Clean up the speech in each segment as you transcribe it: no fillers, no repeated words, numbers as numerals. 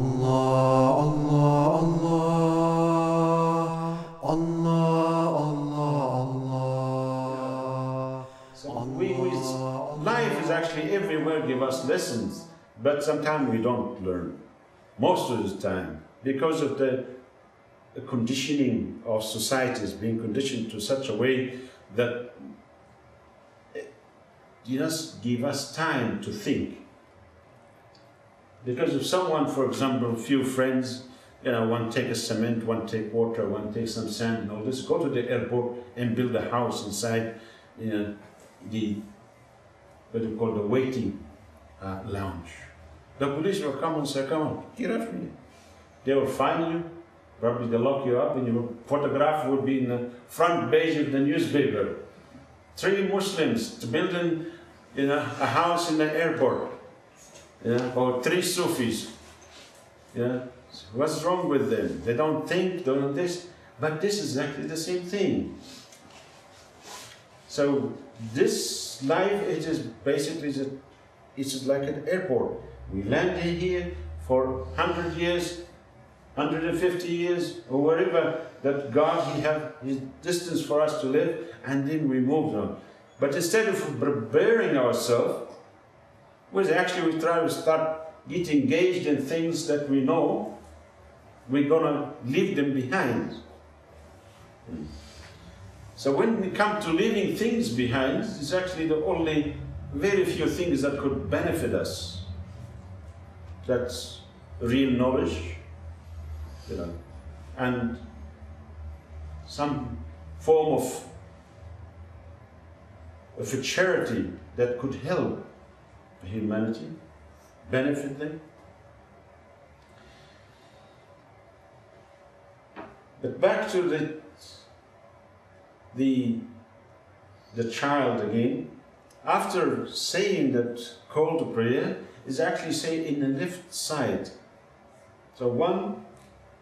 Allah, Allah, Allah, Allah. So life is actually everywhere give us lessons, but sometimes we don't learn. Most of the time, because of the conditioning of societies, being conditioned to such a way that just give us time to think. Because if someone, for example, a few friends, one take a cement, one take water, one take some sand and all this, go to the airport and build a house inside the, what do you call, the waiting lounge. The police will come and say, come on, get out from here. They will find you, probably they'll lock you up, and your photograph will be in the front page of the newspaper. 3 Muslims building a house in the airport. Or 3 Sufis. What's wrong with them? They don't think, they don't this. But this is exactly the same thing. So this life, it is basically, it's like an airport. We land here for 100 years, 150 years, or wherever that God, He have His distance for us to live, and then we move on. But instead of preparing ourselves, we try to start getting engaged in things that we know we're going to leave them behind. So when we come to leaving things behind, it's actually the only very few things that could benefit us. That's real knowledge, and some form of a charity that could help humanity, benefit them. But back to the child again. After saying that call to prayer, is actually say in the left side. So one,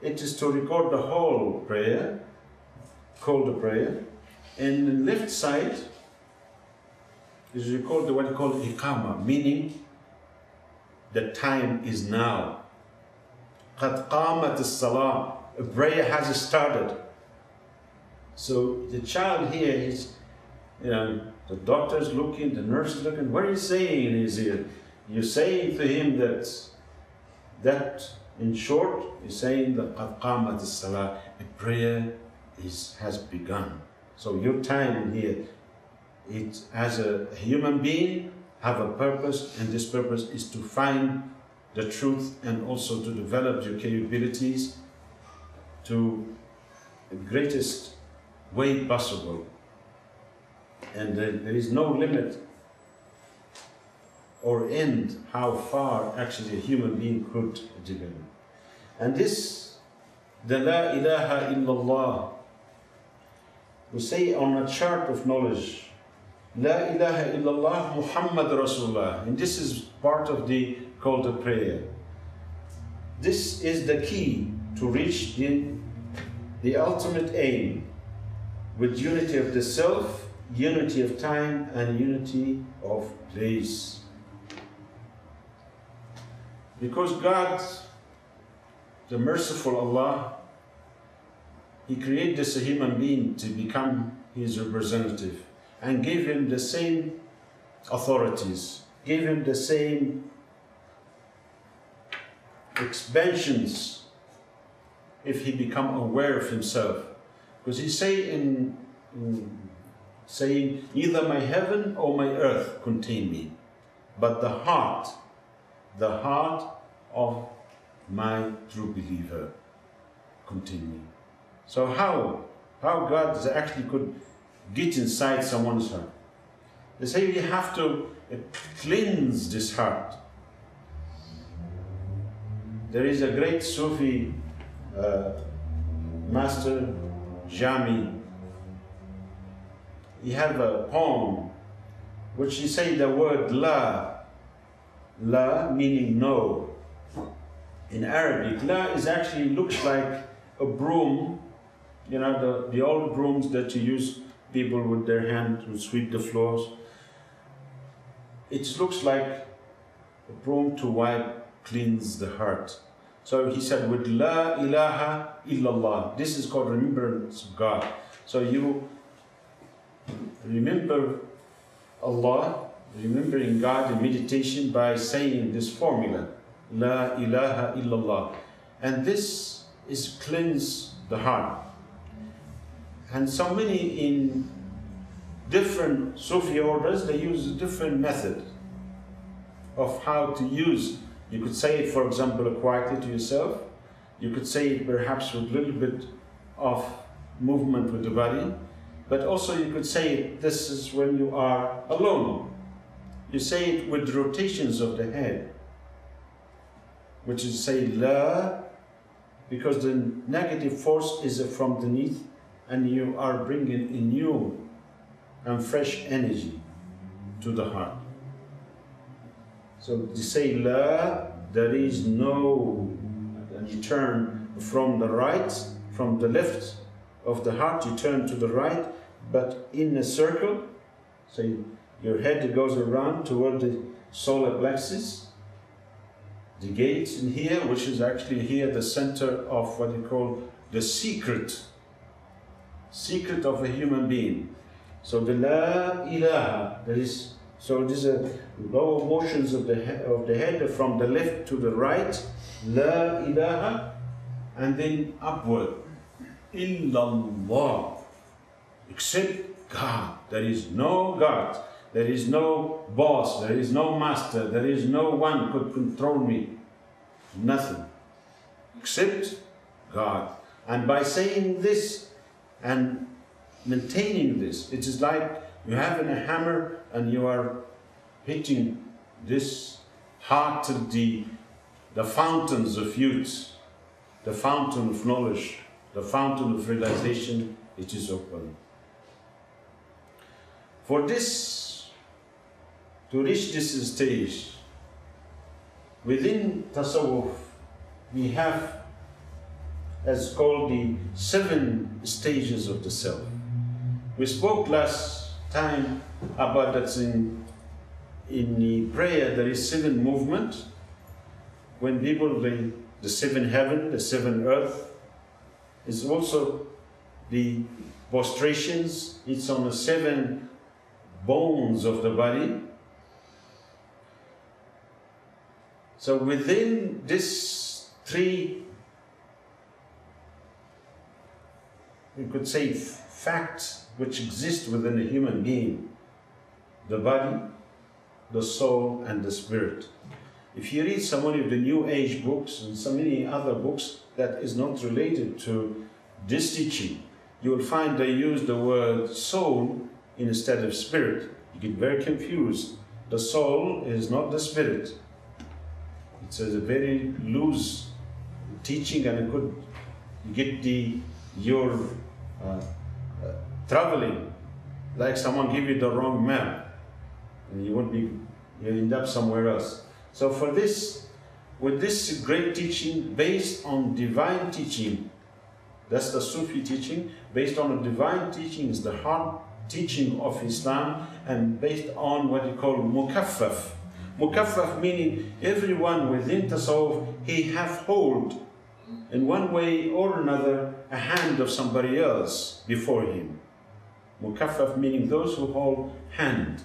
it is to record the whole prayer, call to prayer, and the left side is record what you call iqama, meaning the time is now. قَدْ قَامَتِ الصَّلَاةِ, a prayer has started. So the child here is, the doctor's looking, the nurse is looking, what are you saying in his ear? You're saying to him that in short, you're saying that قَدْ قَامَتِ الصَّلَاةِ, a prayer has begun. So your time here, it, as a human being, have a purpose, and this purpose is to find the truth and also to develop your capabilities to the greatest way possible. And there is no limit or end how far actually a human being could develop. And this, the La ilaha illallah, we say on a chart of knowledge, La ilaha illallah Muhammad Rasulullah, and this is part of the call to prayer. This is the key to reach the ultimate aim, with unity of the self, unity of time, and unity of place. Because God, the merciful Allah, He created this human being to become His representative, and gave him the same authorities, gave him the same expansions if he become aware of himself. Because he say saying, neither my heaven or my earth contain me, but the heart of my true believer contain me. So how God actually could get inside someone's heart? They say you have to cleanse this heart. There is a great Sufi master, Jami. He have a poem which he say the word La meaning no. In Arabic, La is actually looks like a broom, the old brooms that you use, people with their hand to sweep the floors. It looks like a broom to wipe, cleanse the heart. So he said with La ilaha illallah. This is called remembrance of God. So you remember Allah, remembering God in meditation by saying this formula, La ilaha illallah. And this is cleanse the heart. And so many in different Sufi orders, they use a different method of how to use. You could say it, for example, quietly to yourself. You could say it perhaps with a little bit of movement with the body. But also you could say it, this is when you are alone. You say it with rotations of the head, which is say La, because the negative force is from beneath, and you are bringing a new and fresh energy to the heart. So to say La, there is no, and you turn from the right, from the left of the heart, you turn to the right, but in a circle. So your head goes around toward the solar plexus, the gate in here, which is actually here the center of what you call the secret of a human being. So the La ilaha, that is, so these are lower motions of the head from the left to the right, La ilaha, and then upward, illallah, except God. There is no God, there is no boss, there is no master, there is no one could control me, nothing, except God. And by saying this and maintaining this, it is like you have a hammer and you are hitting this heart to the fountains of youth, the fountain of knowledge, the fountain of realization. It is open. For this, to reach this stage, within Tasawwuf, we have as called the 7 stages of the self. We spoke last time about that in the prayer there is 7 movement. When people, the 7 heaven, the 7 earth, is also the prostrations, it's on the 7 bones of the body. So within this 3, we could say facts which exist within a human being: the body, the soul, and the spirit. If you read some of the New Age books and so many other books that is not related to this teaching, you will find they use the word soul instead of spirit. You get very confused. The soul is not the spirit. It's a very loose teaching, and it could get your traveling, like someone give you the wrong map, and you end up somewhere else. So for this, with this great teaching based on divine teaching, that's the Sufi teaching, based on a divine teaching is the hard teaching of Islam, and based on what you call mukaffaf. Mukaffaf meaning everyone within Tasawwuf, he have hold in one way or another a hand of somebody else before him. Mukaffaf meaning those who hold hand.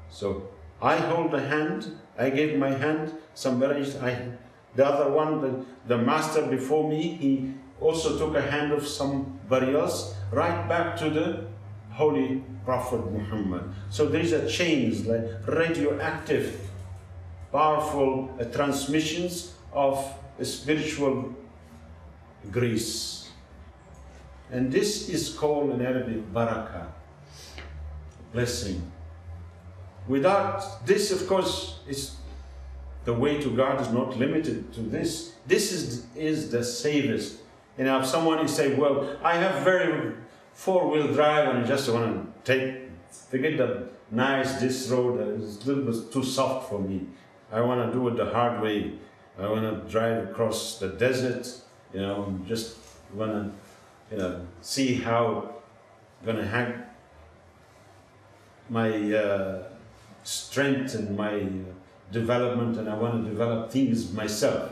So I hold a hand, I gave my hand, the other one, the master before me, he also took a hand of somebody else, right back to the Holy Prophet Muhammad. So there is a chain, like radioactive, powerful transmissions of spiritual grace. And this is called in Arabic barakah, blessing. Without this, of course, the way to God is not limited to this. This is the safest. You know, if someone is say, well, I have very 4-wheel drive and I just want to forget the nice, this road is a little bit too soft for me. I want to do it the hard way. I want to drive across the desert, just want to, see how I'm going to have my strength and my development, and I want to develop things myself.